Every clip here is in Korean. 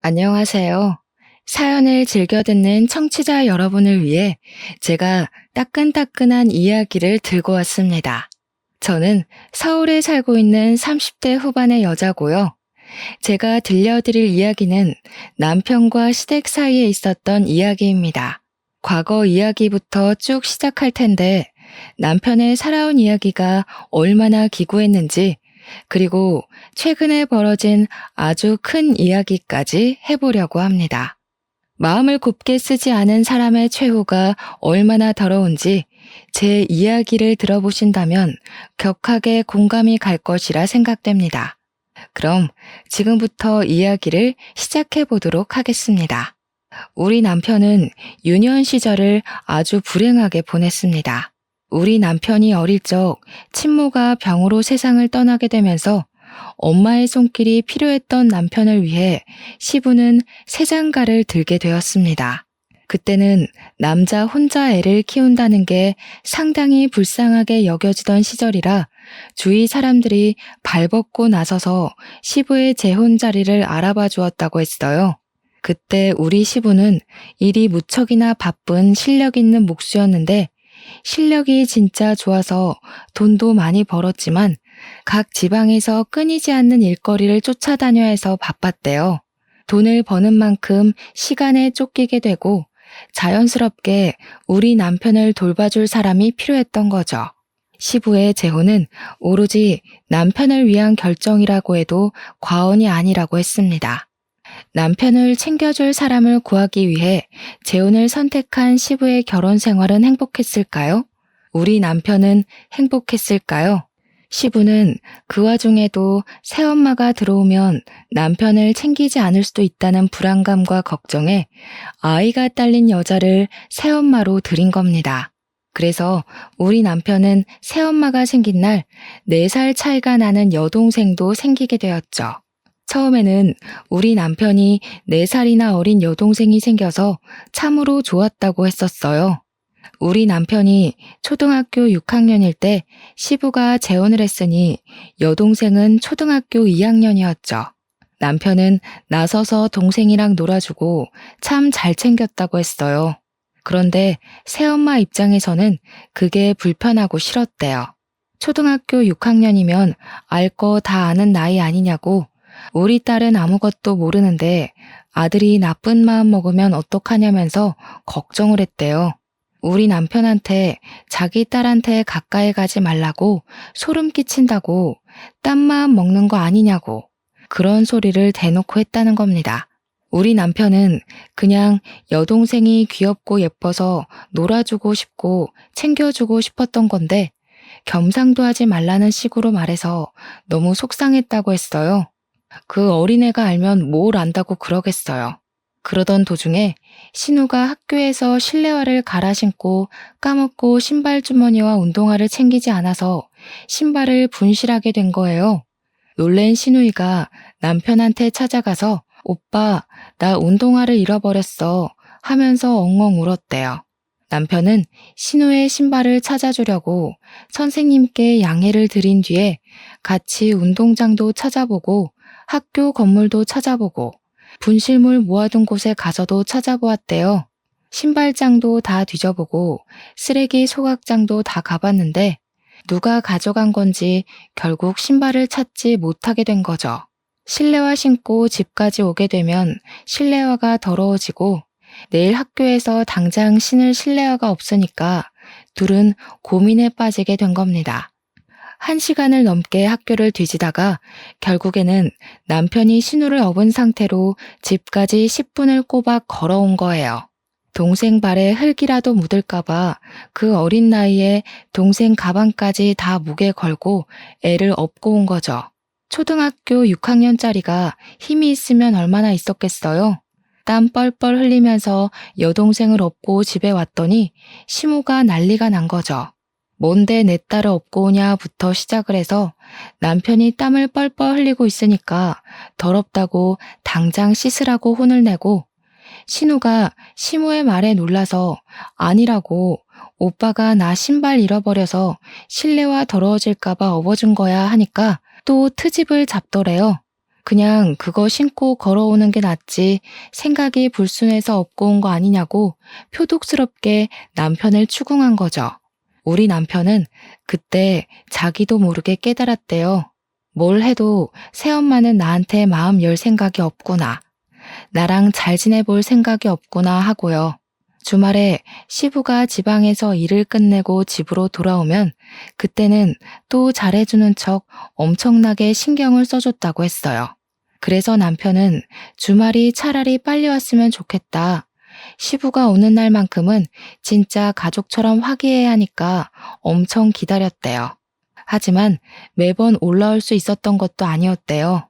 안녕하세요. 사연을 즐겨 듣는 청취자 여러분을 위해 제가 따끈따끈한 이야기를 들고 왔습니다. 저는 서울에 살고 있는 30대 후반의 여자고요. 제가 들려드릴 이야기는 남편과 시댁 사이에 있었던 이야기입니다. 과거 이야기부터 쭉 시작할 텐데 남편의 살아온 이야기가 얼마나 기구했는지 그리고 최근에 벌어진 아주 큰 이야기까지 해보려고 합니다. 마음을 곱게 쓰지 않은 사람의 최후가 얼마나 더러운지 제 이야기를 들어보신다면 격하게 공감이 갈 것이라 생각됩니다. 그럼 지금부터 이야기를 시작해 보도록 하겠습니다. 우리 남편은 유년 시절을 아주 불행하게 보냈습니다. 우리 남편이 어릴 적 친모가 병으로 세상을 떠나게 되면서 엄마의 손길이 필요했던 남편을 위해 시부는 새장가를 들게 되었습니다. 그때는 남자 혼자 애를 키운다는 게 상당히 불쌍하게 여겨지던 시절이라 주위 사람들이 발벗고 나서서 시부의 재혼 자리를 알아봐 주었다고 했어요. 그때 우리 시부는 일이 무척이나 바쁜 실력 있는 목수였는데 실력이 진짜 좋아서 돈도 많이 벌었지만 각 지방에서 끊이지 않는 일거리를 쫓아다녀야 해서 바빴대요. 돈을 버는 만큼 시간에 쫓기게 되고 자연스럽게 우리 남편을 돌봐줄 사람이 필요했던 거죠. 시부의 재혼은 오로지 남편을 위한 결정이라고 해도 과언이 아니라고 했습니다. 남편을 챙겨줄 사람을 구하기 위해 재혼을 선택한 시부의 결혼 생활은 행복했을까요? 우리 남편은 행복했을까요? 시부는 그 와중에도 새엄마가 들어오면 남편을 챙기지 않을 수도 있다는 불안감과 걱정에 아이가 딸린 여자를 새엄마로 들인 겁니다. 그래서 우리 남편은 새엄마가 생긴 날 4살 차이가 나는 여동생도 생기게 되었죠. 처음에는 우리 남편이 4살이나 어린 여동생이 생겨서 참으로 좋았다고 했었어요. 우리 남편이 초등학교 6학년일 때 시부가 재혼을 했으니 여동생은 초등학교 2학년이었죠. 남편은 나서서 동생이랑 놀아주고 참 잘 챙겼다고 했어요. 그런데 새엄마 입장에서는 그게 불편하고 싫었대요. 초등학교 6학년이면 알 거 다 아는 나이 아니냐고 우리 딸은 아무것도 모르는데 아들이 나쁜 마음 먹으면 어떡하냐면서 걱정을 했대요. 우리 남편한테 자기 딸한테 가까이 가지 말라고 소름 끼친다고 딴 마음 먹는 거 아니냐고 그런 소리를 대놓고 했다는 겁니다. 우리 남편은 그냥 여동생이 귀엽고 예뻐서 놀아주고 싶고 챙겨주고 싶었던 건데 겸상도 하지 말라는 식으로 말해서 너무 속상했다고 했어요. 그 어린애가 알면 뭘 안다고 그러겠어요. 그러던 도중에 신우가 학교에서 실내화를 갈아 신고 까먹고 신발 주머니와 운동화를 챙기지 않아서 신발을 분실하게 된 거예요. 놀란 신우이가 남편한테 찾아가서 오빠, 나 운동화를 잃어버렸어 하면서 엉엉 울었대요. 남편은 신우의 신발을 찾아주려고 선생님께 양해를 드린 뒤에 같이 운동장도 찾아보고 학교 건물도 찾아보고 분실물 모아둔 곳에 가서도 찾아보았대요. 신발장도 다 뒤져보고 쓰레기 소각장도 다 가봤는데 누가 가져간 건지 결국 신발을 찾지 못하게 된 거죠. 실내화 신고 집까지 오게 되면 실내화가 더러워지고 내일 학교에서 당장 신을 실내화가 없으니까 둘은 고민에 빠지게 된 겁니다. 1시간을 넘게 학교를 뒤지다가 결국에는 남편이 신우를 업은 상태로 집까지 10분을 꼬박 걸어온 거예요. 동생 발에 흙이라도 묻을까봐 그 어린 나이에 동생 가방까지 다 목에 걸고 애를 업고 온 거죠. 초등학교 6학년짜리가 힘이 있으면 얼마나 있었겠어요? 땀 뻘뻘 흘리면서 여동생을 업고 집에 왔더니 시모가 난리가 난 거죠. 뭔데 내 딸을 업고 오냐부터 시작을 해서 남편이 땀을 뻘뻘 흘리고 있으니까 더럽다고 당장 씻으라고 혼을 내고 신우가 시모의 말에 놀라서 아니라고 오빠가 나 신발 잃어버려서 실내화 더러워질까봐 업어준 거야 하니까 또 트집을 잡더래요. 그냥 그거 신고 걸어오는 게 낫지 생각이 불순해서 업고 온 거 아니냐고 표독스럽게 남편을 추궁한 거죠. 우리 남편은 그때 자기도 모르게 깨달았대요. 뭘 해도 새엄마는 나한테 마음 열 생각이 없구나. 나랑 잘 지내볼 생각이 없구나 하고요. 주말에 시부가 지방에서 일을 끝내고 집으로 돌아오면 그때는 또 잘해주는 척 엄청나게 신경을 써줬다고 했어요. 그래서 남편은 주말이 차라리 빨리 왔으면 좋겠다. 시부가 오는 날만큼은 진짜 가족처럼 화기애애 하니까 엄청 기다렸대요. 하지만 매번 올라올 수 있었던 것도 아니었대요.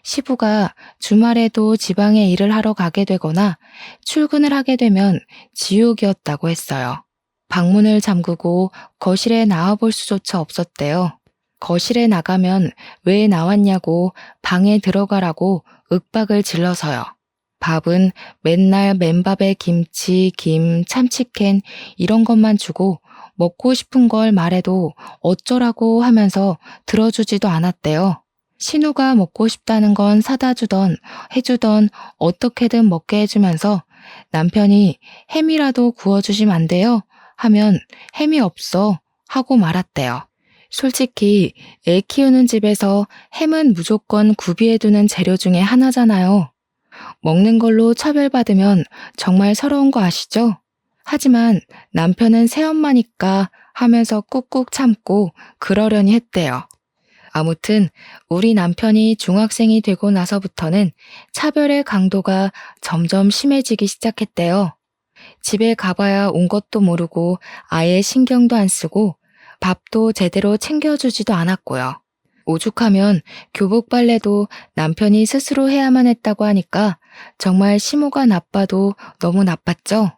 시부가 주말에도 지방에 일을 하러 가게 되거나 출근을 하게 되면 지옥이었다고 했어요. 방문을 잠그고 거실에 나와볼 수조차 없었대요. 거실에 나가면 왜 나왔냐고 방에 들어가라고 윽박을 질러서요. 밥은 맨날 맨밥에 김치, 김, 참치캔 이런 것만 주고 먹고 싶은 걸 말해도 어쩌라고 하면서 들어주지도 않았대요. 신우가 먹고 싶다는 건 사다 주던 해주던 어떻게든 먹게 해주면서 남편이 햄이라도 구워주시면 안 돼요? 하면 햄이 없어 하고 말았대요. 솔직히 애 키우는 집에서 햄은 무조건 구비해두는 재료 중에 하나잖아요. 먹는 걸로 차별받으면 정말 서러운 거 아시죠? 하지만 남편은 새엄마니까 하면서 꾹꾹 참고 그러려니 했대요. 아무튼 우리 남편이 중학생이 되고 나서부터는 차별의 강도가 점점 심해지기 시작했대요. 집에 가봐야 온 것도 모르고 아예 신경도 안 쓰고 밥도 제대로 챙겨주지도 않았고요. 오죽하면 교복 빨래도 남편이 스스로 해야만 했다고 하니까 정말 심호가 나빠도 너무 나빴죠.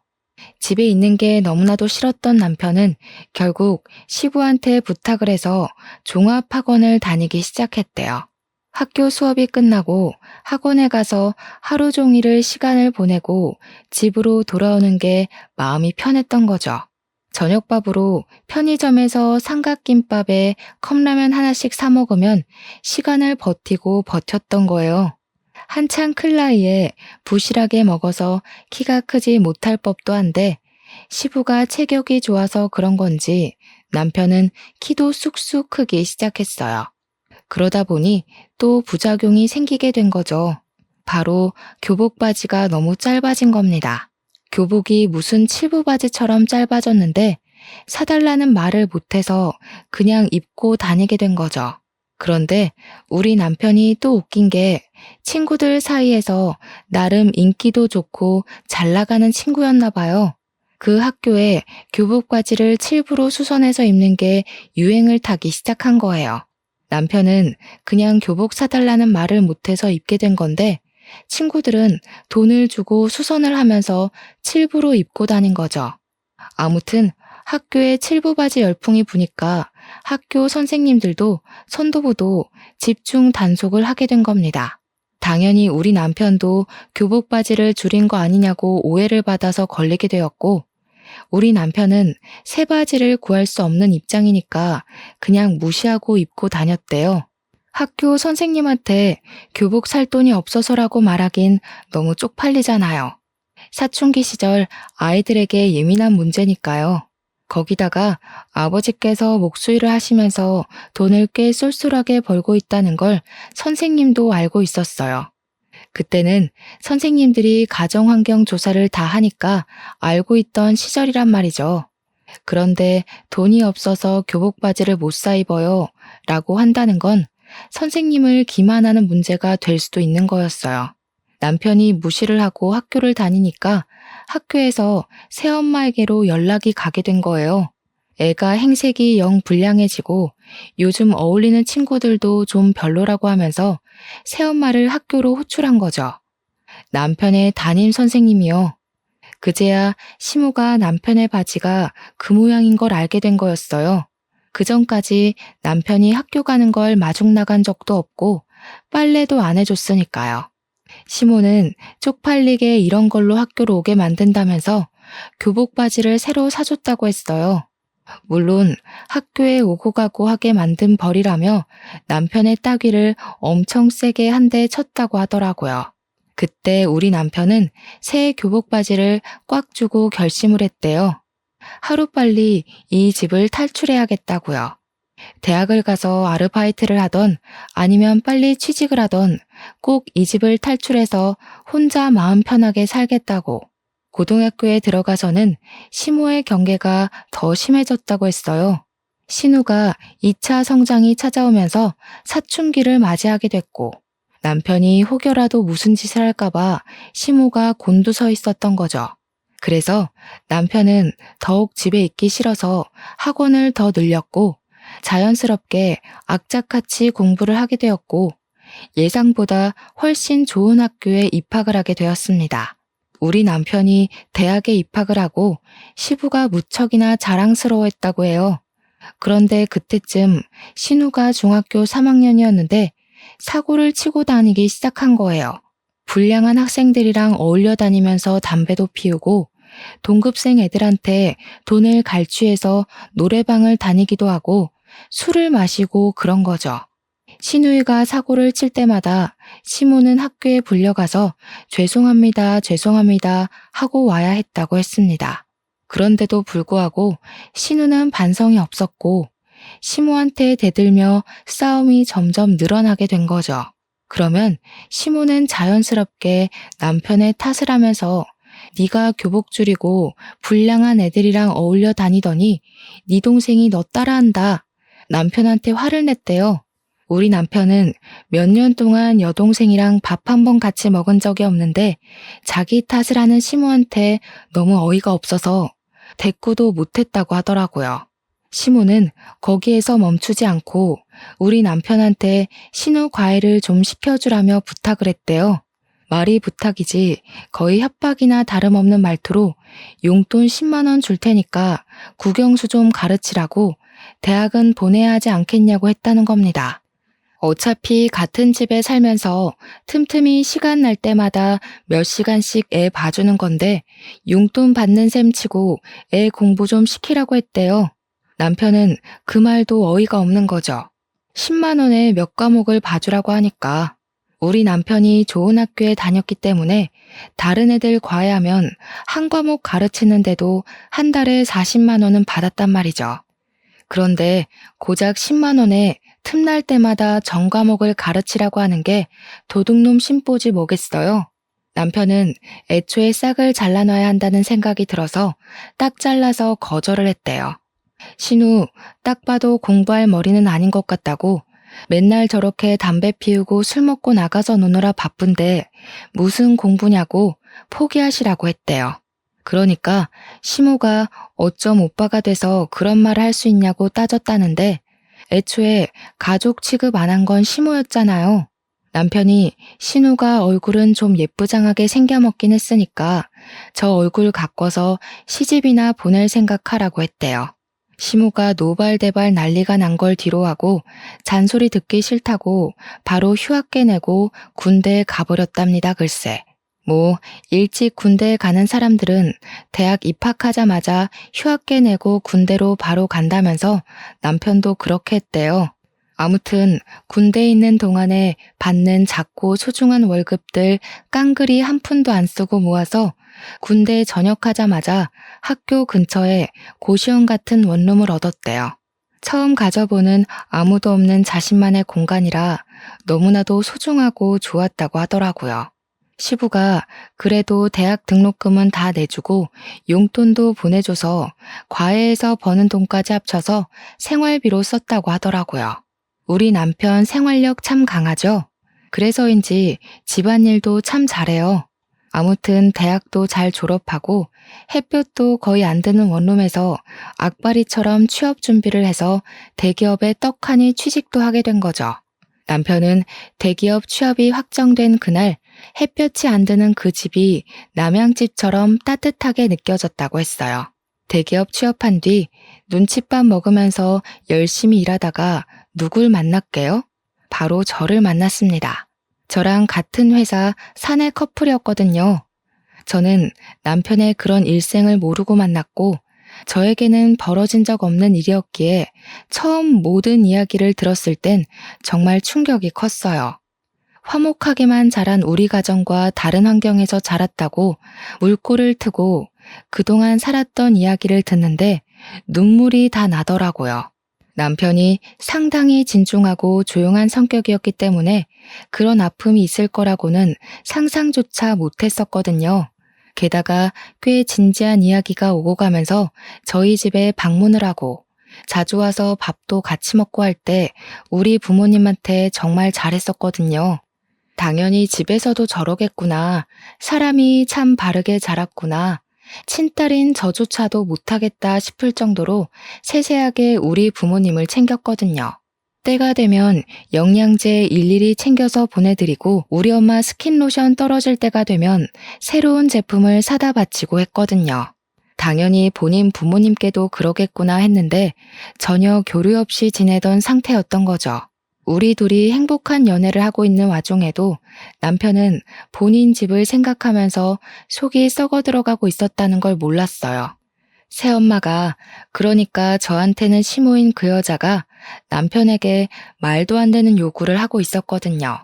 집에 있는 게 너무나도 싫었던 남편은 결국 시부한테 부탁을 해서 종합학원을 다니기 시작했대요. 학교 수업이 끝나고 학원에 가서 하루 종일을 시간을 보내고 집으로 돌아오는 게 마음이 편했던 거죠. 저녁밥으로 편의점에서 삼각김밥에 컵라면 하나씩 사 먹으면 시간을 버티고 버텼던 거예요. 한창 클 나이에 부실하게 먹어서 키가 크지 못할 법도 한데 시부가 체격이 좋아서 그런 건지 남편은 키도 쑥쑥 크기 시작했어요. 그러다 보니 또 부작용이 생기게 된 거죠. 바로 교복 바지가 너무 짧아진 겁니다. 교복이 무슨 칠부 바지처럼 짧아졌는데 사달라는 말을 못해서 그냥 입고 다니게 된 거죠. 그런데 우리 남편이 또 웃긴 게 친구들 사이에서 나름 인기도 좋고 잘 나가는 친구였나 봐요. 그 학교에 교복 바지를 칠부로 수선해서 입는 게 유행을 타기 시작한 거예요. 남편은 그냥 교복 사달라는 말을 못해서 입게 된 건데 친구들은 돈을 주고 수선을 하면서 칠부로 입고 다닌 거죠. 아무튼 학교에 칠부 바지 열풍이 부니까 학교 선생님들도 선도부도 집중 단속을 하게 된 겁니다. 당연히 우리 남편도 교복 바지를 줄인 거 아니냐고 오해를 받아서 걸리게 되었고 우리 남편은 새 바지를 구할 수 없는 입장이니까 그냥 무시하고 입고 다녔대요. 학교 선생님한테 교복 살 돈이 없어서라고 말하긴 너무 쪽팔리잖아요. 사춘기 시절 아이들에게 예민한 문제니까요. 거기다가 아버지께서 목수일을 하시면서 돈을 꽤 쏠쏠하게 벌고 있다는 걸 선생님도 알고 있었어요. 그때는 선생님들이 가정환경 조사를 다 하니까 알고 있던 시절이란 말이죠. 그런데 돈이 없어서 교복 바지를 못 사 입어요 라고 한다는 건 선생님을 기만하는 문제가 될 수도 있는 거였어요. 남편이 무시를 하고 학교를 다니니까 학교에서 새엄마에게로 연락이 가게 된 거예요. 애가 행색이 영 불량해지고 요즘 어울리는 친구들도 좀 별로라고 하면서 새엄마를 학교로 호출한 거죠. 남편의 담임 선생님이요. 그제야 시무가 남편의 바지가 그 모양인 걸 알게 된 거였어요. 그전까지 남편이 학교 가는 걸 마중 나간 적도 없고 빨래도 안 해줬으니까요. 시모는 쪽팔리게 이런 걸로 학교로 오게 만든다면서 교복 바지를 새로 사줬다고 했어요. 물론 학교에 오고 가고 하게 만든 벌이라며 남편의 따귀를 엄청 세게 한 대 쳤다고 하더라고요. 그때 우리 남편은 새 교복 바지를 꽉 쥐고 결심을 했대요. 하루빨리 이 집을 탈출해야겠다고요. 대학을 가서 아르바이트를 하던 아니면 빨리 취직을 하던 꼭 이 집을 탈출해서 혼자 마음 편하게 살겠다고. 고등학교에 들어가서는 시모의 경계가 더 심해졌다고 했어요. 신우가 2차 성장이 찾아오면서 사춘기를 맞이하게 됐고 남편이 혹여라도 무슨 짓을 할까봐 시모가 곤두서 있었던 거죠. 그래서 남편은 더욱 집에 있기 싫어서 학원을 더 늘렸고 자연스럽게 악착같이 공부를 하게 되었고 예상보다 훨씬 좋은 학교에 입학을 하게 되었습니다. 우리 남편이 대학에 입학을 하고 시부가 무척이나 자랑스러워했다고 해요. 그런데 그때쯤 신우가 중학교 3학년이었는데 사고를 치고 다니기 시작한 거예요. 불량한 학생들이랑 어울려 다니면서 담배도 피우고 동급생 애들한테 돈을 갈취해서 노래방을 다니기도 하고 술을 마시고 그런 거죠. 신우이가 사고를 칠 때마다 시모는 학교에 불려가서 죄송합니다, 죄송합니다 하고 와야 했다고 했습니다. 그런데도 불구하고 신우는 반성이 없었고 시모한테 대들며 싸움이 점점 늘어나게 된 거죠. 그러면 시모는 자연스럽게 남편의 탓을 하면서 네가 교복 줄이고 불량한 애들이랑 어울려 다니더니 네 동생이 너 따라한다. 남편한테 화를 냈대요. 우리 남편은 몇 년 동안 여동생이랑 밥 한 번 같이 먹은 적이 없는데 자기 탓을 하는 시모한테 너무 어이가 없어서 대꾸도 못했다고 하더라고요. 시모는 거기에서 멈추지 않고 우리 남편한테 신우 과외를 좀 시켜주라며 부탁을 했대요. 말이 부탁이지 거의 협박이나 다름없는 말투로 용돈 10만 원 줄 테니까 국영수 좀 가르치라고 대학은 보내야 하지 않겠냐고 했다는 겁니다. 어차피 같은 집에 살면서 틈틈이 시간 날 때마다 몇 시간씩 애 봐주는 건데 용돈 받는 셈 치고 애 공부 좀 시키라고 했대요. 남편은 그 말도 어이가 없는 거죠. 10만 원에 몇 과목을 봐주라고 하니까 우리 남편이 좋은 학교에 다녔기 때문에 다른 애들 과외하면 한 과목 가르치는데도 한 달에 40만 원은 받았단 말이죠. 그런데 고작 10만 원에 틈날 때마다 전 과목을 가르치라고 하는 게 도둑놈 심보지 뭐겠어요. 남편은 애초에 싹을 잘라놔야 한다는 생각이 들어서 딱 잘라서 거절을 했대요. 신우, 딱 봐도 공부할 머리는 아닌 것 같다고 맨날 저렇게 담배 피우고 술 먹고 나가서 노느라 바쁜데 무슨 공부냐고 포기하시라고 했대요. 그러니까 시모가 어쩜 오빠가 돼서 그런 말을 할 수 있냐고 따졌다는데 애초에 가족 취급 안 한 건 시모였잖아요. 남편이 신우가 얼굴은 좀 예쁘장하게 생겨먹긴 했으니까 저 얼굴 가꿔서 시집이나 보낼 생각하라고 했대요. 시모가 노발대발 난리가 난 걸 뒤로하고 잔소리 듣기 싫다고 바로 휴학계 내고 군대에 가버렸답니다. 글쎄. 일찍 군대에 가는 사람들은 대학 입학하자마자 휴학계 내고 군대로 바로 간다면서 남편도 그렇게 했대요. 아무튼 군대에 있는 동안에 받는 작고 소중한 월급들 깡그리 한 푼도 안 쓰고 모아서 군대에 전역하자마자 학교 근처에 고시원 같은 원룸을 얻었대요. 처음 가져보는 아무도 없는 자신만의 공간이라 너무나도 소중하고 좋았다고 하더라고요. 시부가 그래도 대학 등록금은 다 내주고 용돈도 보내줘서 과외에서 버는 돈까지 합쳐서 생활비로 썼다고 하더라고요. 우리 남편 생활력 참 강하죠? 그래서인지 집안일도 참 잘해요. 아무튼 대학도 잘 졸업하고 햇볕도 거의 안 드는 원룸에서 악바리처럼 취업 준비를 해서 대기업에 떡하니 취직도 하게 된 거죠. 남편은 대기업 취업이 확정된 그날 햇볕이 안 드는 그 집이 남양집처럼 따뜻하게 느껴졌다고 했어요. 대기업 취업한 뒤 눈칫밥 먹으면서 열심히 일하다가 누굴 만났게요? 바로 저를 만났습니다. 저랑 같은 회사 사내 커플이었거든요. 저는 남편의 그런 일생을 모르고 만났고 저에게는 벌어진 적 없는 일이었기에 처음 모든 이야기를 들었을 땐 정말 충격이 컸어요. 화목하게만 자란 우리 가정과 다른 환경에서 자랐다고 물꼬를 트고 그동안 살았던 이야기를 듣는데 눈물이 다 나더라고요. 남편이 상당히 진중하고 조용한 성격이었기 때문에 그런 아픔이 있을 거라고는 상상조차 못했었거든요. 게다가 꽤 진지한 이야기가 오고 가면서 저희 집에 방문을 하고 자주 와서 밥도 같이 먹고 할 때 우리 부모님한테 정말 잘했었거든요. 당연히 집에서도 저러겠구나. 사람이 참 바르게 자랐구나. 친딸인 저조차도 못하겠다 싶을 정도로 세세하게 우리 부모님을 챙겼거든요. 때가 되면 영양제 일일이 챙겨서 보내드리고 우리 엄마 스킨로션 떨어질 때가 되면 새로운 제품을 사다 바치고 했거든요. 당연히 본인 부모님께도 그러겠구나 했는데 전혀 교류 없이 지내던 상태였던 거죠. 우리 둘이 행복한 연애를 하고 있는 와중에도 남편은 본인 집을 생각하면서 속이 썩어 들어가고 있었다는 걸 몰랐어요. 새엄마가 그러니까 저한테는 시모인 그 여자가 남편에게 말도 안 되는 요구를 하고 있었거든요.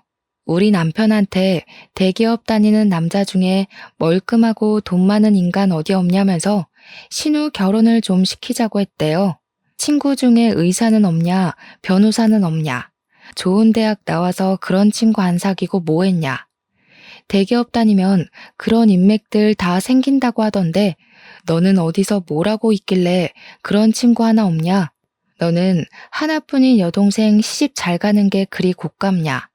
우리 남편한테 대기업 다니는 남자 중에 멀끔하고 돈 많은 인간 어디 없냐면서 신우 결혼을 좀 시키자고 했대요. 친구 중에 의사는 없냐, 변호사는 없냐. 좋은 대학 나와서 그런 친구 안 사귀고 뭐 했냐. 대기업 다니면 그런 인맥들 다 생긴다고 하던데 너는 어디서 뭐라고 있길래 그런 친구 하나 없냐? 너는 하나뿐인 여동생 시집 잘 가는 게 그리 곶감냐?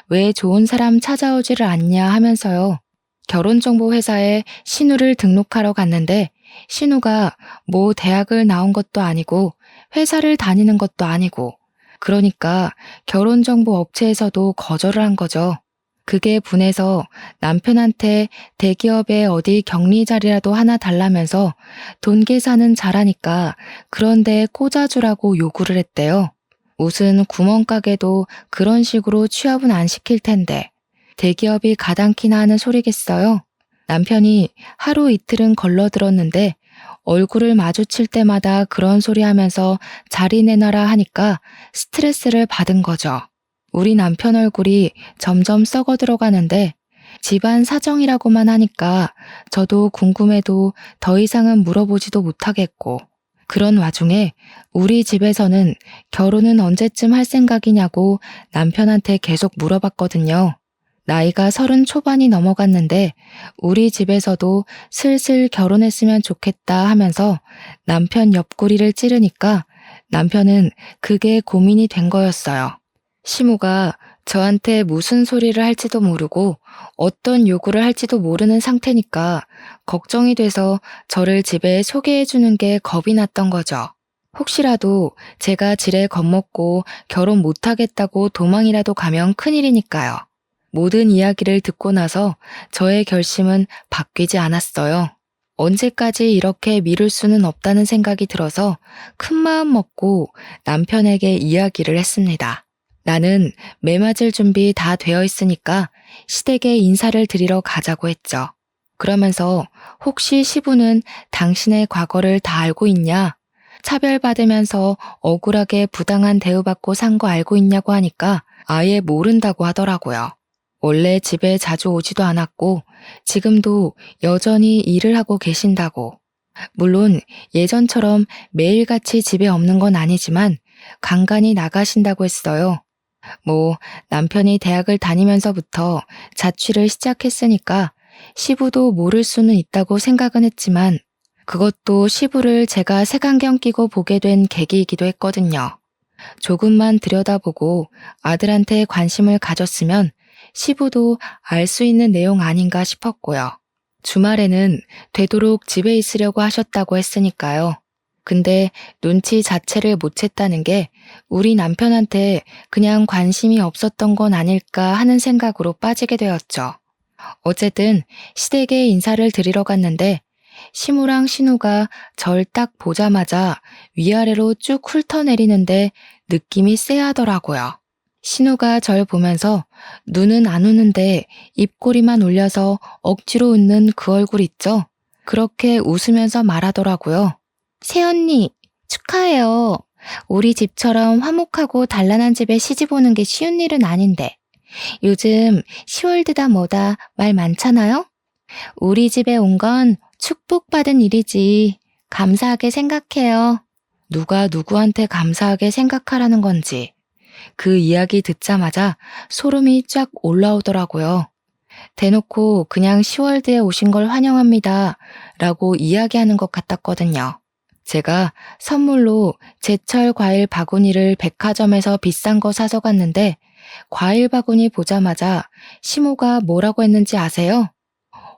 왜 좋은 사람 찾아오지를 않냐 하면서요. 결혼정보회사에 신우를 등록하러 갔는데 신우가 뭐 대학을 나온 것도 아니고 회사를 다니는 것도 아니고 그러니까 결혼정보 업체에서도 거절을 한 거죠. 그게 분해서 남편한테 대기업에 어디 격리 자리라도 하나 달라면서 돈 계산은 잘하니까 그런 데 꽂아주라고 요구를 했대요. 무슨 구멍가게도 그런 식으로 취업은 안 시킬 텐데 대기업이 가당키나 하는 소리겠어요? 남편이 하루 이틀은 걸러들었는데 얼굴을 마주칠 때마다 그런 소리 하면서 자리 내놔라 하니까 스트레스를 받은 거죠. 우리 남편 얼굴이 점점 썩어 들어가는데 집안 사정이라고만 하니까 저도 궁금해도 더 이상은 물어보지도 못하겠고 그런 와중에 우리 집에서는 결혼은 언제쯤 할 생각이냐고 남편한테 계속 물어봤거든요. 나이가 30 초반이 넘어갔는데 우리 집에서도 슬슬 결혼했으면 좋겠다 하면서 남편 옆구리를 찌르니까 남편은 그게 고민이 된 거였어요. 시모가 저한테 무슨 소리를 할지도 모르고 어떤 요구를 할지도 모르는 상태니까 걱정이 돼서 저를 집에 소개해 주는 게 겁이 났던 거죠. 혹시라도 제가 지레 겁먹고 결혼 못하겠다고 도망이라도 가면 큰일이니까요. 모든 이야기를 듣고 나서 저의 결심은 바뀌지 않았어요. 언제까지 이렇게 미룰 수는 없다는 생각이 들어서 큰 마음 먹고 남편에게 이야기를 했습니다. 나는 매 맞을 준비 다 되어 있으니까 시댁에 인사를 드리러 가자고 했죠. 그러면서 혹시 시부는 당신의 과거를 다 알고 있냐? 차별받으면서 억울하게 부당한 대우받고 산 거 알고 있냐고 하니까 아예 모른다고 하더라고요. 원래 집에 자주 오지도 않았고 지금도 여전히 일을 하고 계신다고. 물론 예전처럼 매일같이 집에 없는 건 아니지만 간간히 나가신다고 했어요. 뭐 남편이 대학을 다니면서부터 자취를 시작했으니까 시부도 모를 수는 있다고 생각은 했지만 그것도 시부를 제가 색안경 끼고 보게 된 계기이기도 했거든요. 조금만 들여다보고 아들한테 관심을 가졌으면 시부도 알 수 있는 내용 아닌가 싶었고요. 주말에는 되도록 집에 있으려고 하셨다고 했으니까요. 근데 눈치 자체를 못 챘다는 게 우리 남편한테 그냥 관심이 없었던 건 아닐까 하는 생각으로 빠지게 되었죠. 어쨌든 시댁에 인사를 드리러 갔는데 시무랑 신우가 절 딱 보자마자 위아래로 쭉 훑어내리는데 느낌이 쎄하더라고요. 신우가 절 보면서 눈은 안 우는데 입꼬리만 올려서 억지로 웃는 그 얼굴 있죠? 그렇게 웃으면서 말하더라고요. 새언니, 축하해요. 우리 집처럼 화목하고 단란한 집에 시집 오는 게 쉬운 일은 아닌데. 요즘 시월드다 뭐다 말 많잖아요? 우리 집에 온 건 축복받은 일이지. 감사하게 생각해요. 누가 누구한테 감사하게 생각하라는 건지. 그 이야기 듣자마자 소름이 쫙 올라오더라고요. 대놓고 그냥 시월드에 오신 걸 환영합니다. 라고 이야기하는 것 같았거든요. 제가 선물로 제철 과일 바구니를 백화점에서 비싼 거 사서 갔는데 과일 바구니 보자마자 시모가 뭐라고 했는지 아세요?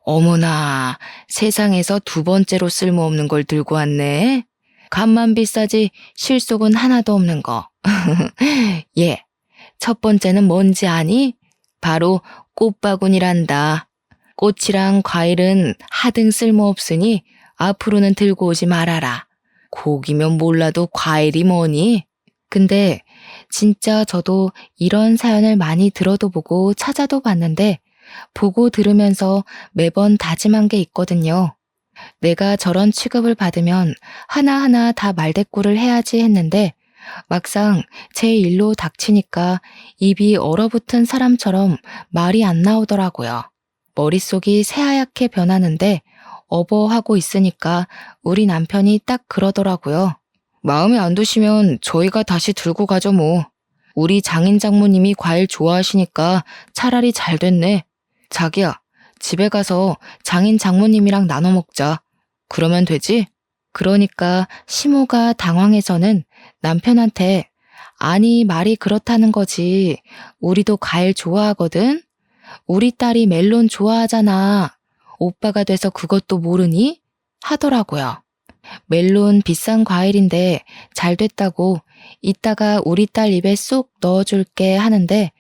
어머나, 세상에서 두 번째로 쓸모없는 걸 들고 왔네. 값만 비싸지 실속은 하나도 없는 거. 예, 첫 번째는 뭔지 아니? 바로 꽃바구니란다. 꽃이랑 과일은 하등 쓸모없으니 앞으로는 들고 오지 말아라. 고기면 몰라도 과일이 뭐니? 근데 진짜 저도 이런 사연을 많이 들어도 보고 찾아도 봤는데 보고 들으면서 매번 다짐한 게 있거든요. 내가 저런 취급을 받으면 하나하나 다 말대꾸를 해야지 했는데 막상 제 일로 닥치니까 입이 얼어붙은 사람처럼 말이 안 나오더라고요. 머릿속이 새하얗게 변하는데 어버하고 있으니까 우리 남편이 딱 그러더라고요. 마음에 안 드시면 저희가 다시 들고 가죠 뭐. 우리 장인 장모님이 과일 좋아하시니까 차라리 잘 됐네. 자기야, 집에 가서 장인 장모님이랑 나눠 먹자. 그러면 되지? 그러니까 시모가 당황해서는 남편한테 아니 말이 그렇다는 거지. 우리도 과일 좋아하거든. 우리 딸이 멜론 좋아하잖아. 오빠가 돼서 그것도 모르니? 하더라고요. 멜론 비싼 과일인데 잘 됐다고 이따가 우리 딸 입에 쏙 넣어줄게 하는데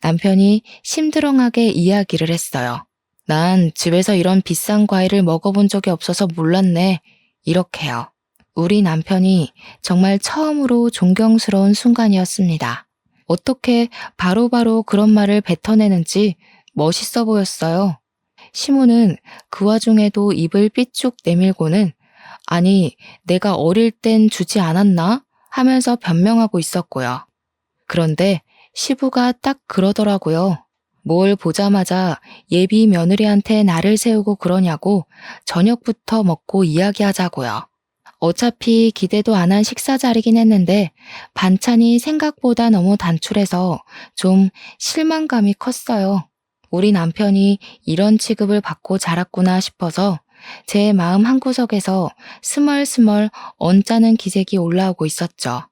남편이 심드렁하게 이야기를 했어요. 난 집에서 이런 비싼 과일을 먹어본 적이 없어서 몰랐네. 이렇게요. 우리 남편이 정말 처음으로 존경스러운 순간이었습니다. 어떻게 바로바로 그런 말을 뱉어내는지 멋있어 보였어요. 시모는 그 와중에도 입을 삐쭉 내밀고는 아니, 내가 어릴 땐 주지 않았나? 하면서 변명하고 있었고요. 그런데 시부가 딱 그러더라고요. 뭘 보자마자 예비 며느리한테 나를 세우고 그러냐고 저녁부터 먹고 이야기하자고요. 어차피 기대도 안 한 식사 자리긴 했는데 반찬이 생각보다 너무 단출해서 좀 실망감이 컸어요. 우리 남편이 이런 취급을 받고 자랐구나 싶어서 제 마음 한구석에서 스멀스멀 언짢은 기색이 올라오고 있었죠.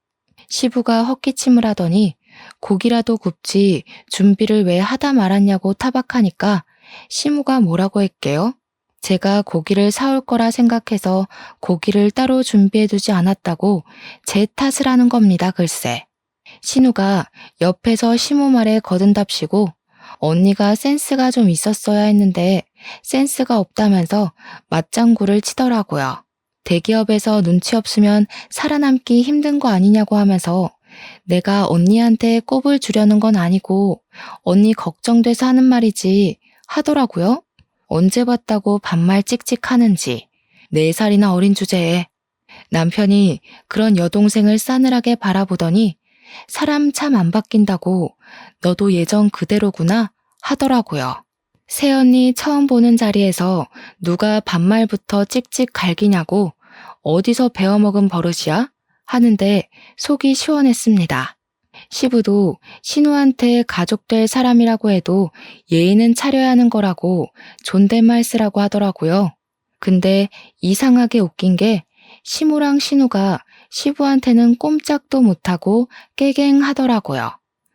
시부가 헛기침을 하더니 고기라도 굽지 준비를 왜 하다 말았냐고 타박하니까 시무가 뭐라고 했게요? 제가 고기를 사올 거라 생각해서 고기를 따로 준비해두지 않았다고 제 탓을 하는 겁니다, 글쎄. 신우가 옆에서 시무 말에 거듭답시고 언니가 센스가 좀 있었어야 했는데 센스가 없다면서 맞장구를 치더라고요. 대기업에서 눈치 없으면 살아남기 힘든 거 아니냐고 하면서 내가 언니한테 꼽을 주려는 건 아니고 언니 걱정돼서 하는 말이지 하더라고요. 언제 봤다고 반말 찍찍 하는지 4살이나 어린 주제에 남편이 그런 여동생을 싸늘하게 바라보더니 사람 참 안 바뀐다고 너도 예전 그대로구나 하더라고요. 새언니 처음 보는 자리에서 누가 반말부터 찍찍 갈기냐고 어디서 배워먹은 버릇이야? 하는데 속이 시원했습니다. 시부도 신우한테 가족될 사람이라고 해도 예의는 차려야 하는 거라고 존댓말 쓰라고 하더라고요. 근데 이상하게 웃긴 게 시무랑 신우가 시부한테는 꼼짝도 못하고 깨갱하더라고요.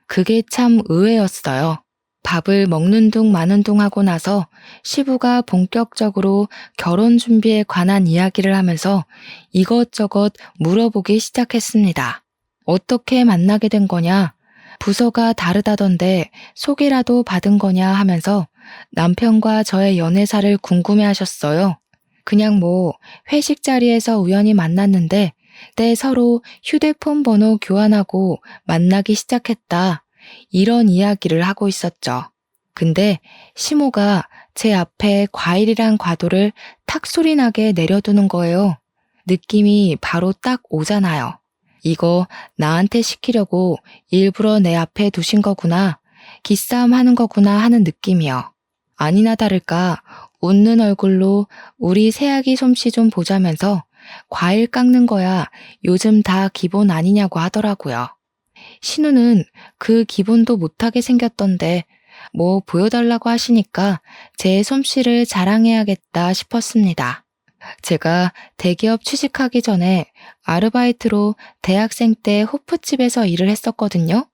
그게 참 의외였어요. 밥을 먹는 둥 마는 둥 하고 나서 시부가 본격적으로 결혼 준비에 관한 이야기를 하면서 이것저것 물어보기 시작했습니다. 어떻게 만나게 된 거냐? 부서가 다르다던데 소개라도 받은 거냐 하면서 남편과 저의 연애사를 궁금해 하셨어요. 그냥 뭐 회식 자리에서 우연히 만났는데 때 서로 휴대폰 번호 교환하고 만나기 시작했다. 이런 이야기를 하고 있었죠. 근데 시모가 제 앞에 과일이란 과도를 탁 소리나게 내려두는 거예요. 느낌이 바로 딱 오잖아요. 이거 나한테 시키려고 일부러 내 앞에 두신 거구나, 기싸움 하는 거구나 하는 느낌이요. 아니나 다를까 웃는 얼굴로 우리 새아기 솜씨 좀 보자면서 과일 깎는 거야 요즘 다 기본 아니냐고 하더라고요. 신우는 그 기본도 못하게 생겼던데 뭐 보여달라고 하시니까 제 솜씨를 자랑해야겠다 싶었습니다. 제가 대기업 취직하기 전에 아르바이트로 대학생 때 호프집에서 일을 했었거든요.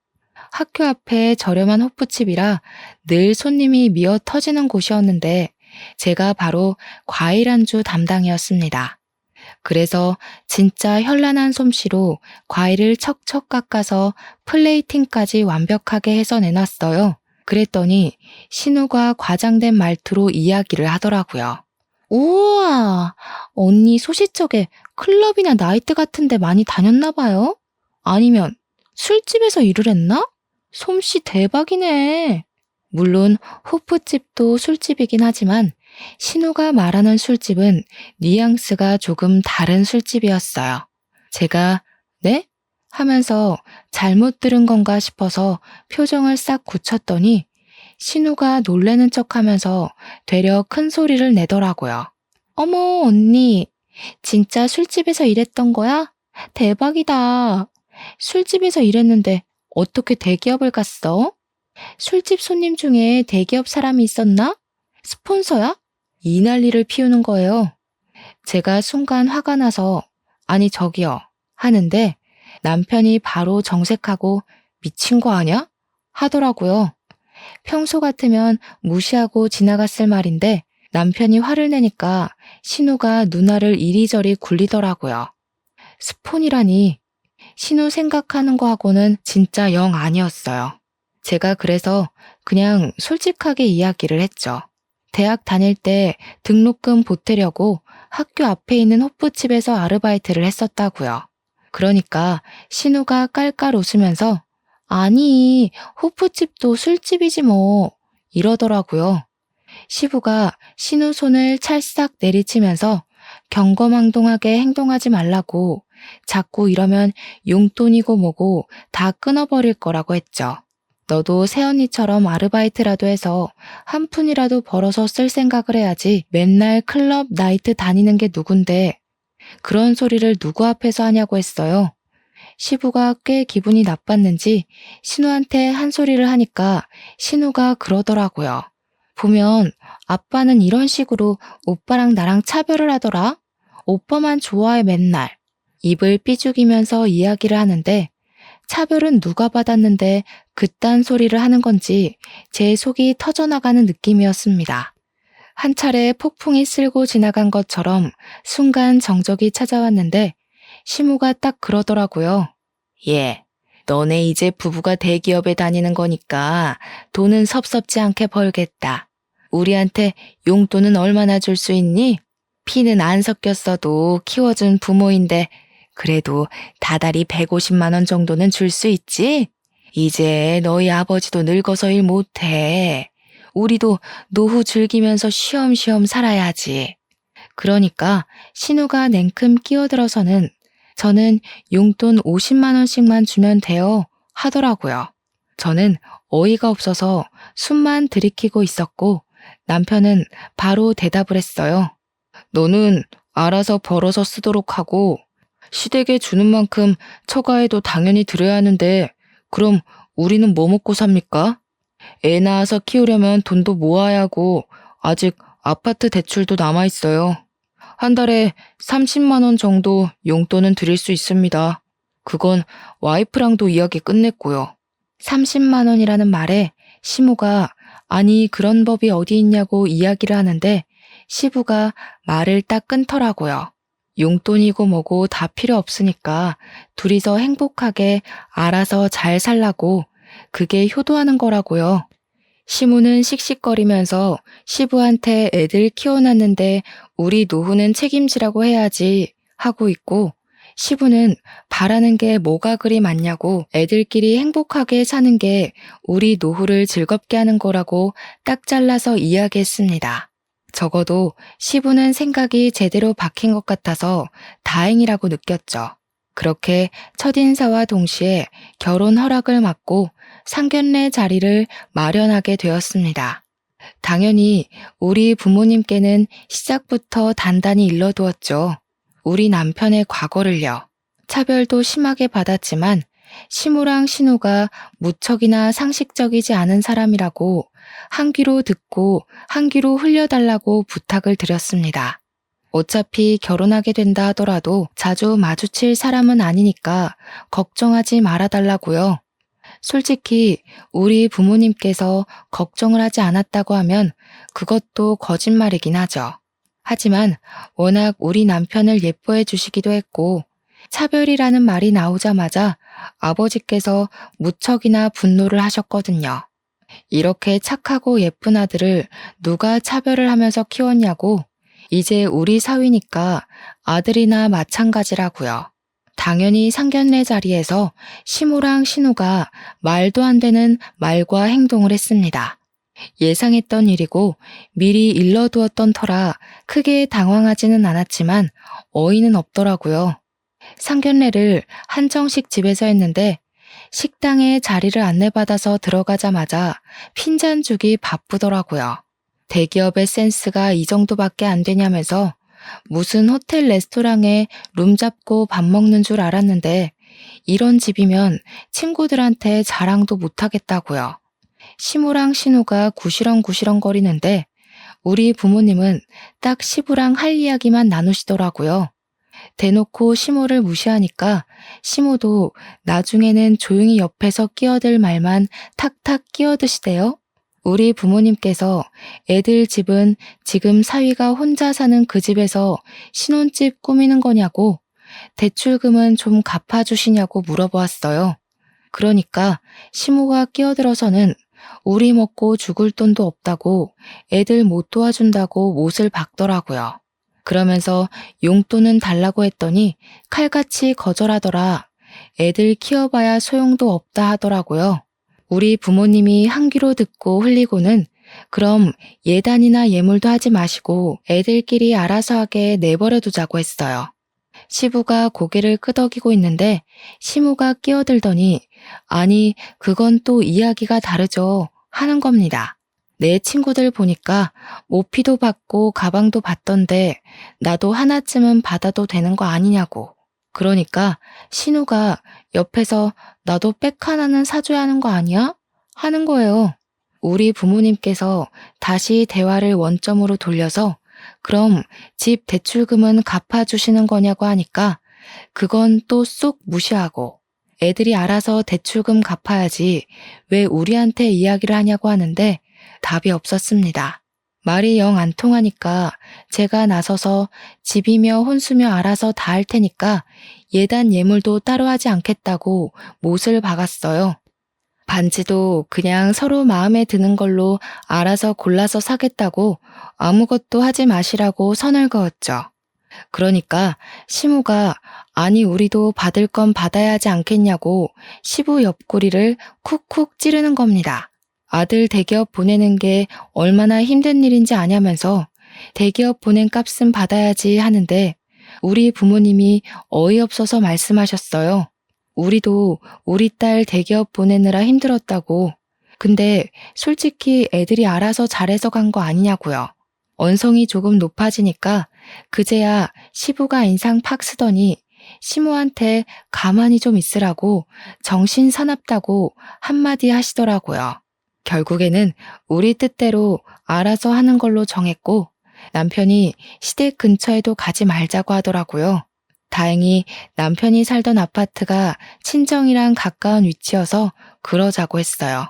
학교 앞에 저렴한 호프집이라 늘 손님이 미어 터지는 곳이었는데 제가 바로 과일 안주 담당이었습니다. 그래서 진짜 현란한 솜씨로 과일을 척척 깎아서 플레이팅까지 완벽하게 해서 내놨어요. 그랬더니 신우가 과장된 말투로 이야기를 하더라고요. 우와, 언니 소시적에 클럽이나 나이트 같은 데 많이 다녔나 봐요? 아니면 술집에서 일을 했나? 솜씨 대박이네. 물론 호프집도 술집이긴 하지만 신우가 말하는 술집은 뉘앙스가 조금 다른 술집이었어요. 제가 네? 하면서 잘못 들은 건가 싶어서 표정을 싹 굳혔더니 신우가 놀래는 척하면서 되려 큰 소리를 내더라고요. 어머, 언니, 진짜 술집에서 일했던 거야? 대박이다. 술집에서 일했는데 어떻게 대기업을 갔어? 술집 손님 중에 대기업 사람이 있었나? 스폰서야? 이 난리를 피우는 거예요. 제가 순간 화가 나서 아니 저기요 하는데 남편이 바로 정색하고 미친 거 아냐? 하더라고요. 평소 같으면 무시하고 지나갔을 말인데 남편이 화를 내니까 신우가 누나를 이리저리 굴리더라고요. 스폰이라니 신우 생각하는 거하고는 진짜 영 아니었어요. 제가 그래서 그냥 솔직하게 이야기를 했죠. 대학 다닐 때 등록금 보태려고 학교 앞에 있는 호프집에서 아르바이트를 했었다고요. 그러니까 신우가 깔깔 웃으면서 아니, 호프집도 술집이지 뭐 이러더라고요. 시부가 신우 손을 찰싹 내리치면서 경거망동하게 행동하지 말라고 자꾸 이러면 용돈이고 뭐고 다 끊어버릴 거라고 했죠. 너도 새언니처럼 아르바이트라도 해서 한 푼이라도 벌어서 쓸 생각을 해야지 맨날 클럽 나이트 다니는 게 누군데 그런 소리를 누구 앞에서 하냐고 했어요. 시부가 꽤 기분이 나빴는지 신우한테 한 소리를 하니까 신우가 그러더라고요. 보면 아빠는 이런 식으로 오빠랑 나랑 차별을 하더라. 오빠만 좋아해 맨날. 입을 삐죽이면서 이야기를 하는데 차별은 누가 받았는데 그딴 소리를 하는 건지 제 속이 터져나가는 느낌이었습니다. 한 차례 폭풍이 쓸고 지나간 것처럼 순간 정적이 찾아왔는데 시무가 딱 그러더라고요. 예, 너네 이제 부부가 대기업에 다니는 거니까 돈은 섭섭지 않게 벌겠다. 우리한테 용돈은 얼마나 줄 수 있니? 피는 안 섞였어도 키워준 부모인데 그래도 다달이 150만 원 정도는 줄 수 있지? 이제 너희 아버지도 늙어서 일 못해. 우리도 노후 즐기면서 쉬엄쉬엄 살아야지. 그러니까 신우가 냉큼 끼어들어서는 저는 용돈 50만 원씩만 주면 돼요 하더라고요. 저는 어이가 없어서 숨만 들이키고 있었고 남편은 바로 대답을 했어요. 너는 알아서 벌어서 쓰도록 하고 시댁에 주는 만큼 처가에도 당연히 드려야 하는데 그럼 우리는 뭐 먹고 삽니까? 애 낳아서 키우려면 돈도 모아야 하고 아직 아파트 대출도 남아있어요. 한 달에 30만 원 정도 용돈은 드릴 수 있습니다. 그건 와이프랑도 이야기 끝냈고요. 30만 원이라는 말에 시모가 아니 그런 법이 어디 있냐고 이야기를 하는데 시부가 말을 딱 끊더라고요. 용돈이고 뭐고 다 필요 없으니까 둘이서 행복하게 알아서 잘 살라고 그게 효도하는 거라고요. 시무는 씩씩거리면서 시부한테 애들 키워놨는데 우리 노후는 책임지라고 해야지 하고 있고 시부는 바라는 게 뭐가 그리 많냐고 애들끼리 행복하게 사는 게 우리 노후를 즐겁게 하는 거라고 딱 잘라서 이야기했습니다. 적어도 시부는 생각이 제대로 박힌 것 같아서 다행이라고 느꼈죠. 그렇게 첫인사와 동시에 결혼 허락을 받고 상견례 자리를 마련하게 되었습니다. 당연히 우리 부모님께는 시작부터 단단히 일러두었죠. 우리 남편의 과거를요. 차별도 심하게 받았지만 시무랑 신우가 무척이나 상식적이지 않은 사람이라고 한 귀로 듣고 한 귀로 흘려달라고 부탁을 드렸습니다. 어차피 결혼하게 된다 하더라도 자주 마주칠 사람은 아니니까 걱정하지 말아달라고요. 솔직히 우리 부모님께서 걱정을 하지 않았다고 하면 그것도 거짓말이긴 하죠. 하지만 워낙 우리 남편을 예뻐해 주시기도 했고 차별이라는 말이 나오자마자 아버지께서 무척이나 분노를 하셨거든요. 이렇게 착하고 예쁜 아들을 누가 차별을 하면서 키웠냐고. 이제 우리 사위니까 아들이나 마찬가지라고요. 당연히 상견례 자리에서 시무랑 신우가 말도 안 되는 말과 행동을 했습니다. 예상했던 일이고 미리 일러두었던 터라 크게 당황하지는 않았지만 어이는 없더라고요. 상견례를 한정식 집에서 했는데 식당에 자리를 안내받아서 들어가자마자 핀잔 주기 바쁘더라고요. 대기업의 센스가 이 정도밖에 안 되냐면서 무슨 호텔 레스토랑에 룸 잡고 밥 먹는 줄 알았는데 이런 집이면 친구들한테 자랑도 못하겠다고요. 시무랑 신우가 구시렁구시렁 거리는데 우리 부모님은 딱 시부랑 할 이야기만 나누시더라고요. 대놓고 시모를 무시하니까 시모도 나중에는 조용히 옆에서 끼어들 말만 탁탁 끼어드시대요. 우리 부모님께서 애들 집은 지금 사위가 혼자 사는 그 집에서 신혼집 꾸미는 거냐고 대출금은 좀 갚아주시냐고 물어보았어요. 그러니까 시모가 끼어들어서는 우리 먹고 죽을 돈도 없다고 애들 못 도와준다고 못을 박더라고요. 그러면서 용돈은 달라고 했더니 칼같이 거절하더라. 애들 키워봐야 소용도 없다 하더라고요. 우리 부모님이 한 귀로 듣고 흘리고는 그럼 예단이나 예물도 하지 마시고 애들끼리 알아서 하게 내버려 두자고 했어요. 시부가 고개를 끄덕이고 있는데 시무가 끼어들더니 아니 그건 또 이야기가 다르죠 하는 겁니다. 내 친구들 보니까 모피도 받고 가방도 받던데 나도 하나쯤은 받아도 되는 거 아니냐고. 그러니까 신우가 옆에서 나도 백 하나는 사줘야 하는 거 아니야? 하는 거예요. 우리 부모님께서 다시 대화를 원점으로 돌려서 그럼 집 대출금은 갚아주시는 거냐고 하니까 그건 또 쏙 무시하고 애들이 알아서 대출금 갚아야지 왜 우리한테 이야기를 하냐고 하는데 답이 없었습니다. 말이 영 안 통하니까 제가 나서서 집이며 혼수며 알아서 다 할 테니까 예단 예물도 따로 하지 않겠다고 못을 박았어요. 반지도 그냥 서로 마음에 드는 걸로 알아서 골라서 사겠다고 아무것도 하지 마시라고 선을 그었죠. 그러니까 시무가 아니 우리도 받을 건 받아야 하지 않겠냐고 시부 옆구리를 쿡쿡 찌르는 겁니다. 아들 대기업 보내는 게 얼마나 힘든 일인지 아냐면서 대기업 보낸 값은 받아야지 하는데 우리 부모님이 어이없어서 말씀하셨어요. 우리도 우리 딸 대기업 보내느라 힘들었다고. 근데 솔직히 애들이 알아서 잘해서 간 거 아니냐고요. 언성이 조금 높아지니까 그제야 시부가 인상 팍 쓰더니 시모한테 가만히 좀 있으라고 정신 사납다고 한마디 하시더라고요. 결국에는 우리 뜻대로 알아서 하는 걸로 정했고 남편이 시댁 근처에도 가지 말자고 하더라고요. 다행히 남편이 살던 아파트가 친정이랑 가까운 위치여서 그러자고 했어요.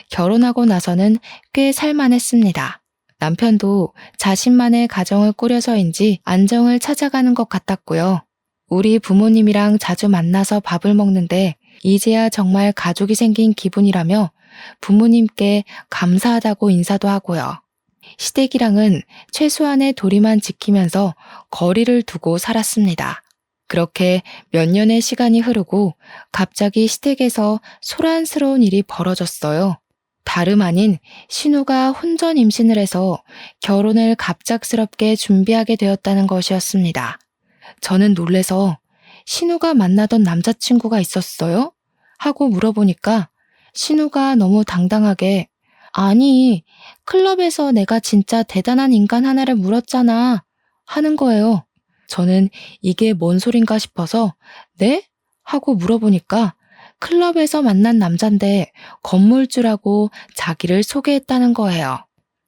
결혼하고 나서는 꽤 살만했습니다. 남편도 자신만의 가정을 꾸려서인지 안정을 찾아가는 것 같았고요. 우리 부모님이랑 자주 만나서 밥을 먹는데 이제야 정말 가족이 생긴 기분이라며 부모님께 감사하다고 인사도 하고요. 시댁이랑은 최소한의 도리만 지키면서 거리를 두고 살았습니다. 그렇게 몇 년의 시간이 흐르고 갑자기 시댁에서 소란스러운 일이 벌어졌어요. 다름 아닌 신우가 혼전 임신을 해서 결혼을 갑작스럽게 준비하게 되었다는 것이었습니다. 저는 놀래서 신우가 만나던 남자친구가 있었어요? 하고 물어보니까 신우가 너무 당당하게 아니, 클럽에서 내가 진짜 대단한 인간 하나를 물었잖아. 하는 거예요. 저는 이게 뭔 소린가 싶어서 네? 하고 물어보니까 클럽에서 만난 남잔데 건물주라고 자기를 소개했다는 거예요.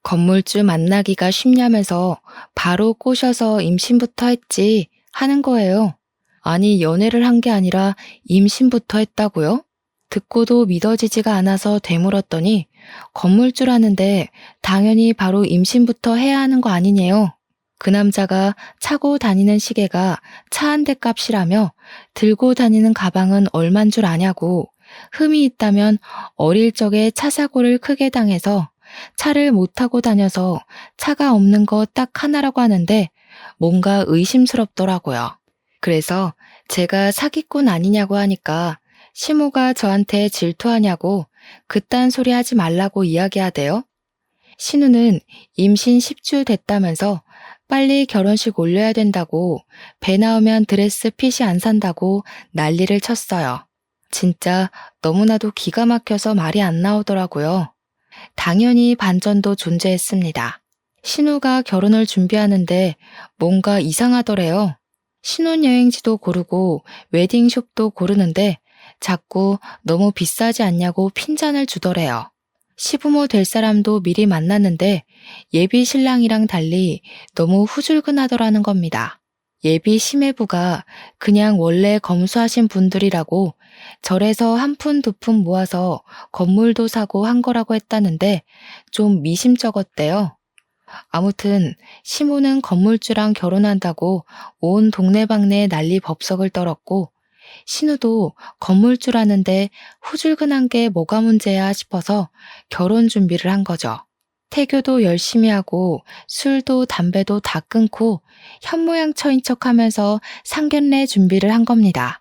건물주 만나기가 쉽냐면서 바로 꼬셔서 임신부터 했지 하는 거예요. 아니, 연애를 한 게 아니라 임신부터 했다고요? 듣고도 믿어지지가 않아서 되물었더니 건물주라는데 당연히 바로 임신부터 해야 하는 거 아니냐요. 그 남자가 차고 다니는 시계가 차 한 대 값이라며 들고 다니는 가방은 얼만 줄 아냐고 흠이 있다면 어릴 적에 차 사고를 크게 당해서 차를 못 타고 다녀서 차가 없는 거 딱 하나라고 하는데 뭔가 의심스럽더라고요. 그래서 제가 사기꾼 아니냐고 하니까 시모가 저한테 질투하냐고 그딴 소리 하지 말라고 이야기하대요. 신우는 임신 10주 됐다면서 빨리 결혼식 올려야 된다고 배 나오면 드레스 핏이 안 산다고 난리를 쳤어요. 진짜 너무나도 기가 막혀서 말이 안 나오더라고요. 당연히 반전도 존재했습니다. 신우가 결혼을 준비하는데 뭔가 이상하더래요. 신혼여행지도 고르고 웨딩숍도 고르는데 자꾸 너무 비싸지 않냐고 핀잔을 주더래요. 시부모 될 사람도 미리 만났는데 예비 신랑이랑 달리 너무 후줄근하더라는 겁니다. 예비 시매부가 그냥 원래 검소하신 분들이라고 절에서 한 푼 두 푼 모아서 건물도 사고 한 거라고 했다는데 좀 미심쩍었대요. 아무튼 시모는 건물주랑 결혼한다고 온 동네방네 난리 법석을 떨었고 신우도 건물주라는데 후줄근한 게 뭐가 문제야 싶어서 결혼 준비를 한 거죠. 태교도 열심히 하고 술도 담배도 다 끊고 현모양처인 척하면서 상견례 준비를 한 겁니다.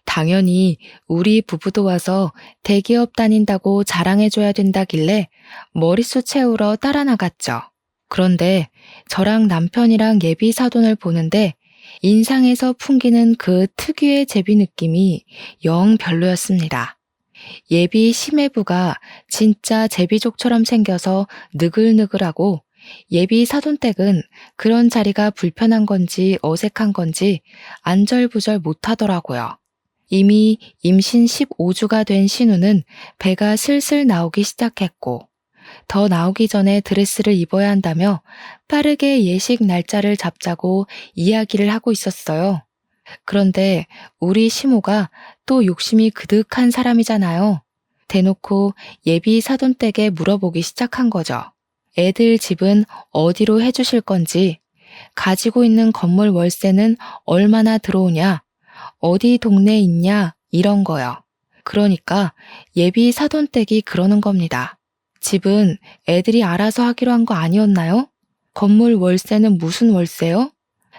당연히 우리 부부도 와서 대기업 다닌다고 자랑해줘야 된다길래 머릿수 채우러 따라 나갔죠. 그런데 저랑 남편이랑 예비 사돈을 보는데 인상에서 풍기는 그 특유의 제비 느낌이 영 별로였습니다. 예비 시매부가 진짜 제비족처럼 생겨서 느글느글하고 예비 사돈댁은 그런 자리가 불편한 건지 어색한 건지 안절부절 못하더라고요. 이미 임신 15주가 된 신우는 배가 슬슬 나오기 시작했고 더 나오기 전에 드레스를 입어야 한다며 빠르게 예식 날짜를 잡자고 이야기를 하고 있었어요. 그런데 우리 시모가 또 욕심이 그득한 사람이잖아요. 대놓고 예비 사돈댁에 물어보기 시작한 거죠. 애들 집은 어디로 해주실 건지, 가지고 있는 건물 월세는 얼마나 들어오냐, 어디 동네에 있냐 이런 거요. 그러니까 예비 사돈댁이 그러는 겁니다. 집은 애들이 알아서 하기로 한 거 아니었나요? 건물 월세는 무슨 월세요?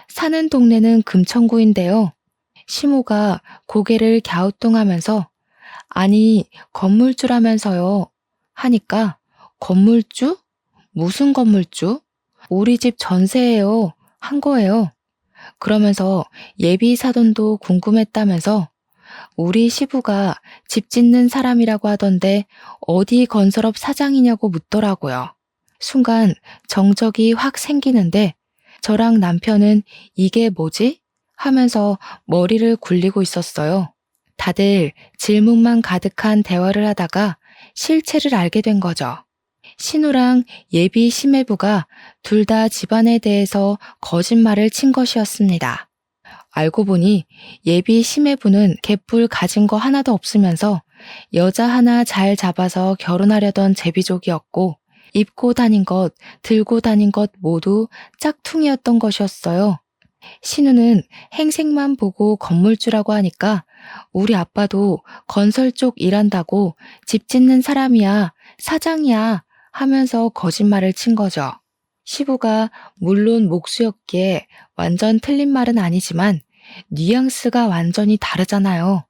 사는 동네는 금천구인데요. 시모가 고개를 갸우뚱하면서 아니 건물주라면서요 하니까 건물주? 무슨 건물주? 우리 집 전세예요 한 거예요. 그러면서 예비 사돈도 궁금했다면서 우리 시부가 집 짓는 사람이라고 하던데 어디 건설업 사장이냐고 묻더라고요. 순간 정적이 확 생기는데 저랑 남편은 이게 뭐지? 하면서 머리를 굴리고 있었어요. 다들 질문만 가득한 대화를 하다가 실체를 알게 된 거죠. 신우랑 예비 시매부가 둘 다 집안에 대해서 거짓말을 친 것이었습니다. 알고 보니 예비 시매부는 개뿔 가진 거 하나도 없으면서 여자 하나 잘 잡아서 결혼하려던 제비족이었고 입고 다닌 것, 들고 다닌 것 모두 짝퉁이었던 것이었어요. 신우는 행색만 보고 건물주라고 하니까 우리 아빠도 건설 쪽 일한다고 집 짓는 사람이야, 사장이야 하면서 거짓말을 친 거죠. 시부가 물론 목수였기에 완전 틀린 말은 아니지만 뉘앙스가 완전히 다르잖아요.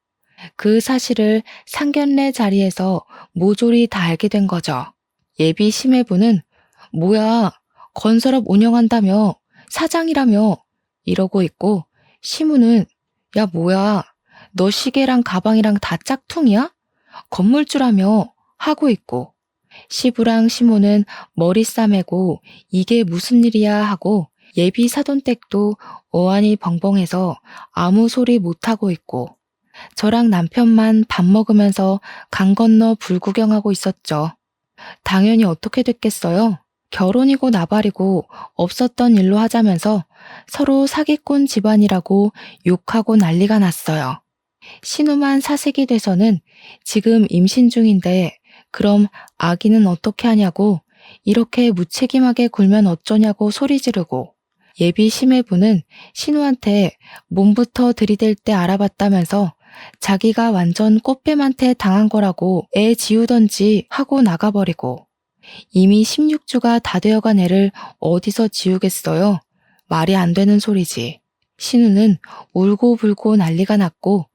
그 사실을 상견례 자리에서 모조리 다 알게 된 거죠. 예비 심해부는 뭐야, 건설업 운영한다며, 사장이라며 이러고 있고, 시무는 야 뭐야, 너 시계랑 가방이랑 다 짝퉁이야? 건물주라며 하고 있고, 시부랑 시모는 머리 싸매고 이게 무슨 일이야 하고 예비 사돈댁도 어안이 벙벙해서 아무 소리 못하고 있고, 저랑 남편만 밥 먹으면서 강 건너 불구경하고 있었죠. 당연히 어떻게 됐겠어요? 결혼이고 나발이고 없었던 일로 하자면서 서로 사기꾼 집안이라고 욕하고 난리가 났어요. 신우만 사색이 돼서는 지금 임신 중인데 그럼 아기는 어떻게 하냐고, 이렇게 무책임하게 굴면 어쩌냐고 소리 지르고, 예비 심해부는 신우한테 몸부터 들이댈 때 알아봤다면서 자기가 완전 꽃뱀한테 당한 거라고 애 지우던지 하고 나가버리고, 이미 16주가 다 되어간 애를 어디서 지우겠어요? 말이 안 되는 소리지. 신우는 울고불고 난리가 났고,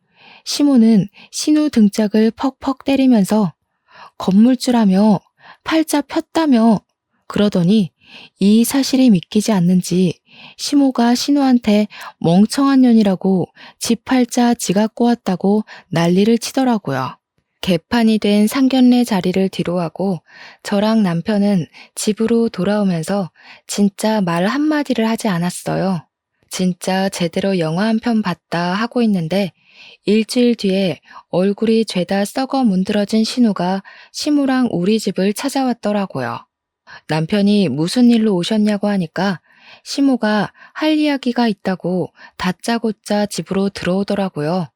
시모는 신우 등짝을 퍽퍽 때리면서 건물주라며, 팔자 폈다며 그러더니 이 사실이 믿기지 않는지 시모가 신우한테 멍청한 년이라고 지 팔자 지가 꼬았다고 난리를 치더라고요. 개판이 된 상견례 자리를 뒤로하고 저랑 남편은 집으로 돌아오면서 진짜 말 한마디를 하지 않았어요. 진짜 제대로 영화 한 편 봤다 하고 있는데 일주일 뒤에 얼굴이 죄다 썩어 문드러진 신우가 시무랑 우리 집을 찾아왔더라고요. 남편이 무슨 일로 오셨냐고 하니까 시무가 할 이야기가 있다고 다짜고짜 집으로 들어오더라고요.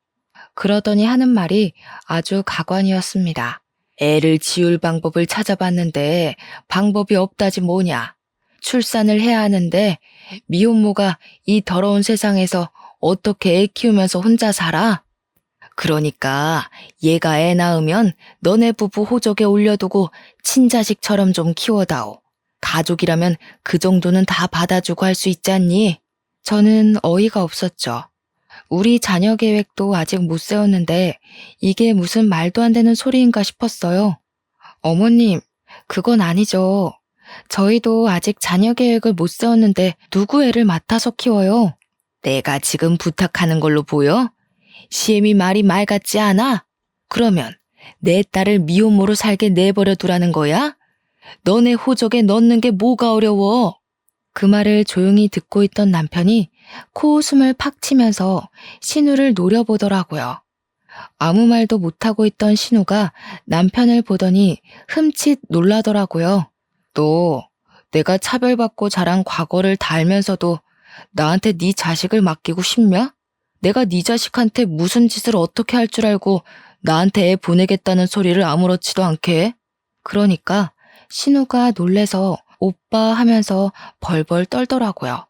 그러더니 하는 말이 아주 가관이었습니다. 애를 지울 방법을 찾아봤는데 방법이 없다지 뭐냐. 출산을 해야 하는데 미혼모가 이 더러운 세상에서 어떻게 애 키우면서 혼자 살아? 그러니까 얘가 애 낳으면 너네 부부 호적에 올려두고 친자식처럼 좀 키워다오. 가족이라면 그 정도는 다 받아주고 할 수 있지 않니? 저는 어이가 없었죠. 우리 자녀 계획도 아직 못 세웠는데 이게 무슨 말도 안 되는 소리인가 싶었어요. 어머님, 그건 아니죠. 저희도 아직 자녀 계획을 못 세웠는데 누구 애를 맡아서 키워요? 내가 지금 부탁하는 걸로 보여? 시엠이 말이 말 같지 않아? 그러면 내 딸을 미혼모로 살게 내버려 두라는 거야? 너네 호적에 넣는 게 뭐가 어려워? 그 말을 조용히 듣고 있던 남편이 코웃음을 팍 치면서 신우를 노려보더라고요. 아무 말도 못하고 있던 신우가 남편을 보더니 흠칫 놀라더라고요. 너 내가 차별받고 자란 과거를 다 알면서도 나한테 네 자식을 맡기고 싶냐? 내가 네 자식한테 무슨 짓을 어떻게 할 줄 알고 나한테 애 보내겠다는 소리를 아무렇지도 않게 해? 그러니까 신우가 놀래서 오빠 하면서 벌벌 떨더라고요.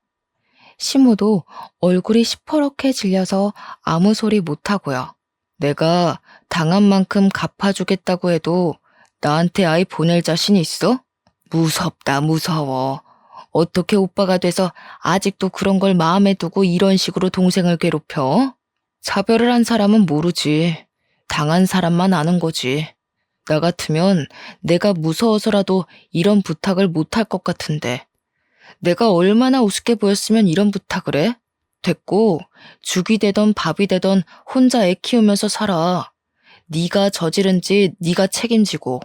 시무도 얼굴이 시퍼렇게 질려서 아무 소리 못하고요. 내가 당한 만큼 갚아주겠다고 해도 나한테 아이 보낼 자신 있어? 무섭다, 무서워. 어떻게 오빠가 돼서 아직도 그런 걸 마음에 두고 이런 식으로 동생을 괴롭혀? 차별을 한 사람은 모르지. 당한 사람만 아는 거지. 나 같으면 내가 무서워서라도 이런 부탁을 못할 것 같은데. 내가 얼마나 우습게 보였으면 이런 부탁을 해? 됐고, 죽이 되던 밥이 되던 혼자 애 키우면서 살아. 네가 저지른 짓 네가 책임지고.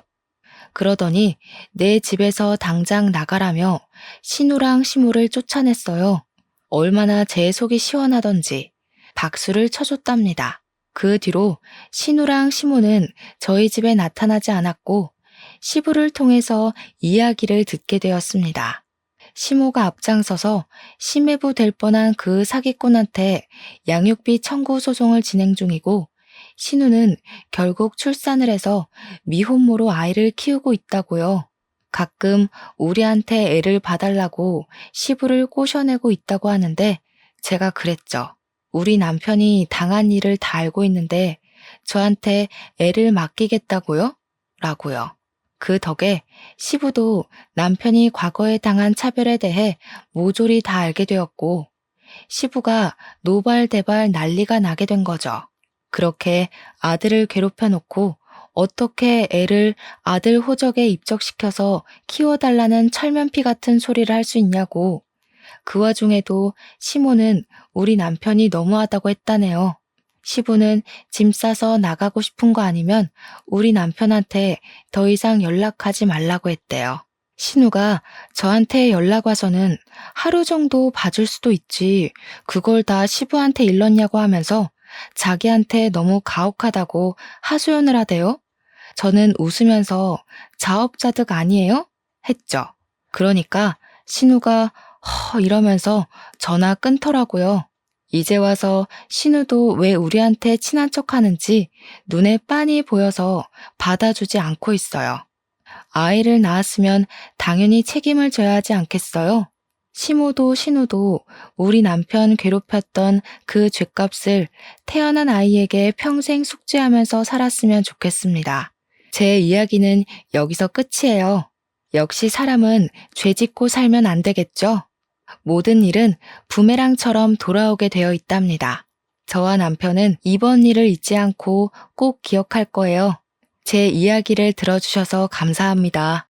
그러더니 내 집에서 당장 나가라며 신우랑 시무를 쫓아냈어요. 얼마나 제 속이 시원하던지 박수를 쳐줬답니다. 그 뒤로 신우랑 시무는 저희 집에 나타나지 않았고 시부를 통해서 이야기를 듣게 되었습니다. 시모가 앞장서서 심해부 될 뻔한 그 사기꾼한테 양육비 청구 소송을 진행 중이고, 신우는 결국 출산을 해서 미혼모로 아이를 키우고 있다고요. 가끔 우리한테 애를 봐달라고 시부를 꼬셔내고 있다고 하는데 제가 그랬죠. 우리 남편이 당한 일을 다 알고 있는데 저한테 애를 맡기겠다고요? 라고요. 그 덕에 시부도 남편이 과거에 당한 차별에 대해 모조리 다 알게 되었고, 시부가 노발대발 난리가 나게 된 거죠. 그렇게 아들을 괴롭혀 놓고 어떻게 애를 아들 호적에 입적시켜서 키워달라는 철면피 같은 소리를 할 수 있냐고. 그 와중에도 시모는 우리 남편이 너무하다고 했다네요. 시부는 짐 싸서 나가고 싶은 거 아니면 우리 남편한테 더 이상 연락하지 말라고 했대요. 신우가 저한테 연락 와서는 하루 정도 봐줄 수도 있지. 그걸 다 시부한테 일렀냐고 하면서 자기한테 너무 가혹하다고 하소연을 하대요. 저는 웃으면서 자업자득 아니에요? 했죠. 그러니까 신우가 이러면서 전화 끊더라고요. 이제 와서 신우도 왜 우리한테 친한 척 하는지 눈에 빤히 보여서 받아주지 않고 있어요. 아이를 낳았으면 당연히 책임을 져야 하지 않겠어요? 시모도 신우도 우리 남편 괴롭혔던 그 죗값을 태어난 아이에게 평생 숙지하면서 살았으면 좋겠습니다. 제 이야기는 여기서 끝이에요. 역시 사람은 죄 짓고 살면 안 되겠죠? 모든 일은 부메랑처럼 돌아오게 되어 있답니다. 저와 남편은 이번 일을 잊지 않고 꼭 기억할 거예요. 제 이야기를 들어주셔서 감사합니다.